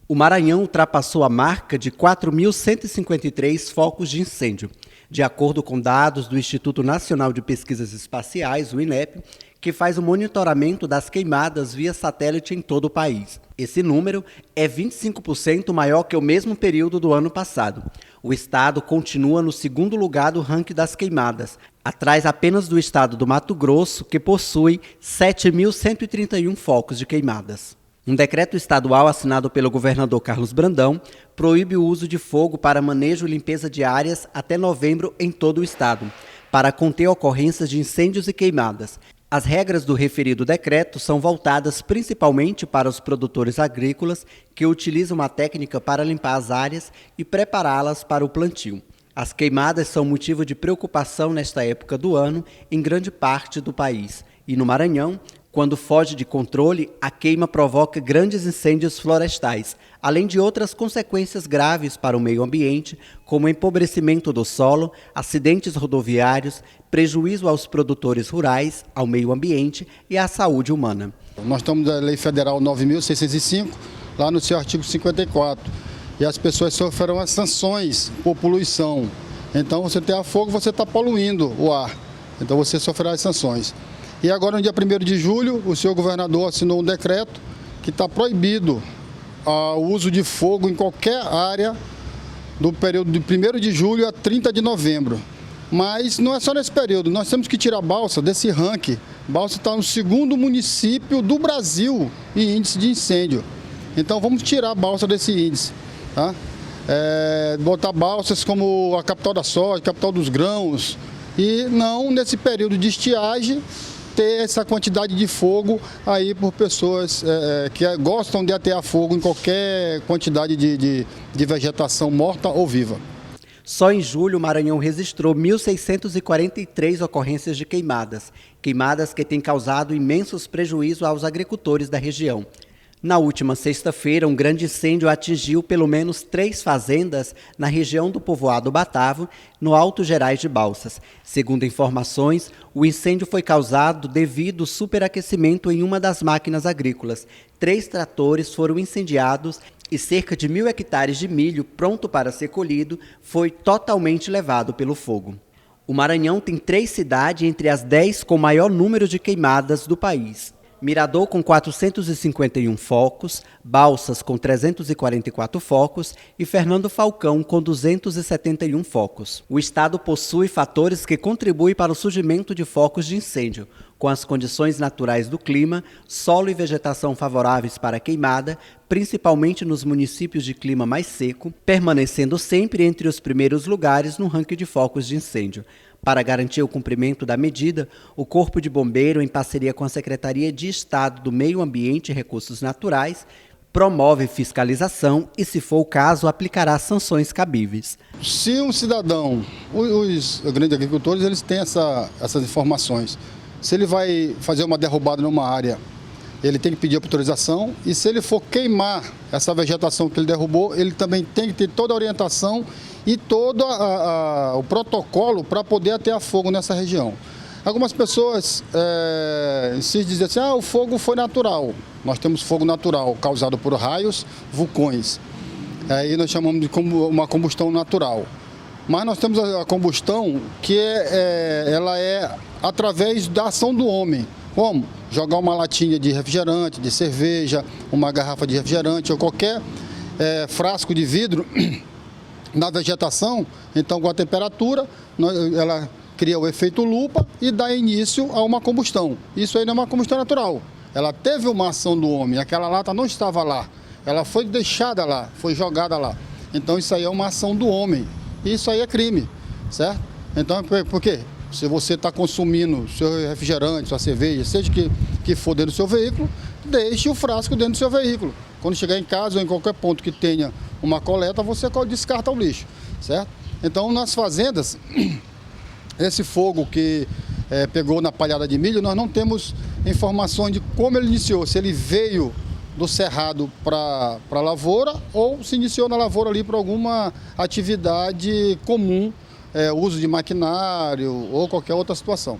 O Maranhão ultrapassou a marca de 4.153 focos de incêndio, de acordo com dados do Instituto Nacional de Pesquisas Espaciais, o INEP, que faz o monitoramento das queimadas via satélite em todo o país. Esse número é 25% maior que o mesmo período do ano passado. O estado continua no segundo lugar do ranking das queimadas, atrás apenas do estado do Mato Grosso, que possui 7.131 focos de queimadas. Um decreto estadual assinado pelo governador Carlos Brandão proíbe o uso de fogo para manejo e limpeza de áreas até novembro em todo o estado, para conter ocorrências de incêndios e queimadas. As regras do referido decreto são voltadas principalmente para os produtores agrícolas que utilizam a técnica para limpar as áreas e prepará-las para o plantio. As queimadas são motivo de preocupação nesta época do ano em grande parte do país. E no Maranhão, quando foge de controle, a queima provoca grandes incêndios florestais, além de outras consequências graves para o meio ambiente, como empobrecimento do solo, acidentes rodoviários, prejuízo aos produtores rurais, ao meio ambiente e à saúde humana. Nós estamos na Lei Federal 9.605, lá no seu artigo 54, e as pessoas sofrerão as sanções por poluição. Então, você tem a fogo, você está poluindo o ar, então você sofrerá as sanções. E agora, no dia 1º de julho, o senhor governador assinou um decreto que está proibido o uso de fogo em qualquer área do período de 1º de julho a 30 de novembro. Mas não é só nesse período, nós temos que tirar Balsa desse ranking. Balsa está no 2º município do Brasil em índice de incêndio. Então vamos tirar Balsa desse índice, tá? Botar Balsas como a capital da soja, capital dos grãos, e não nesse período de estiagem ter essa quantidade de fogo aí por pessoas que gostam de atear fogo em qualquer quantidade de vegetação morta ou viva. Só em julho, o Maranhão registrou 1.643 ocorrências de queimadas que têm causado imensos prejuízos aos agricultores da região. Na última sexta-feira, um grande incêndio atingiu pelo menos 3 fazendas na região do povoado Batavo, no Alto Gerais de Balsas. Segundo informações, o incêndio foi causado devido ao superaquecimento em uma das máquinas agrícolas. 3 tratores foram incendiados e cerca de 1.000 hectares de milho pronto para ser colhido foi totalmente levado pelo fogo. O Maranhão tem 3 cidades entre as 10 com maior número de queimadas do país. Mirador com 451 focos, Balsas com 344 focos e Fernando Falcão com 271 focos. O estado possui fatores que contribuem para o surgimento de focos de incêndio, com as condições naturais do clima, solo e vegetação favoráveis para a queimada, principalmente nos municípios de clima mais seco, permanecendo sempre entre os primeiros lugares no ranking de focos de incêndio. Para garantir o cumprimento da medida, o Corpo de Bombeiro, em parceria com a Secretaria de Estado do Meio Ambiente e Recursos Naturais, promove fiscalização e, se for o caso, aplicará sanções cabíveis. Se um cidadão, os grandes agricultores, eles têm essas informações. Se ele vai fazer uma derrubada numa área, ele tem que pedir autorização, e se ele for queimar essa vegetação que ele derrubou, ele também tem que ter toda a orientação e todo o protocolo para poder atear fogo nessa região. Algumas pessoas se dizem assim, o fogo foi natural. Nós temos fogo natural causado por raios, vulcões. Aí nós chamamos de uma combustão natural. Mas nós temos a combustão que ela é através da ação do homem. Como? Jogar uma latinha de refrigerante, de cerveja, uma garrafa de refrigerante ou qualquer frasco de vidro na vegetação. Então, com a temperatura, ela cria o efeito lupa e dá início a uma combustão. Isso aí não é uma combustão natural. Ela teve uma ação do homem, aquela lata não estava lá. Ela foi deixada lá, foi jogada lá. Então, isso aí é uma ação do homem. Isso aí é crime, certo? Então, por quê? Se você está consumindo seu refrigerante, sua cerveja, seja que for dentro do seu veículo, deixe o frasco dentro do seu veículo. Quando chegar em casa ou em qualquer ponto que tenha uma coleta, você descarta o lixo, certo? Então, nas fazendas, esse fogo que pegou na palhada de milho, nós não temos informações de como ele iniciou, se ele veio do cerrado para a lavoura ou se iniciou na lavoura ali por alguma atividade comum, uso de maquinário ou qualquer outra situação.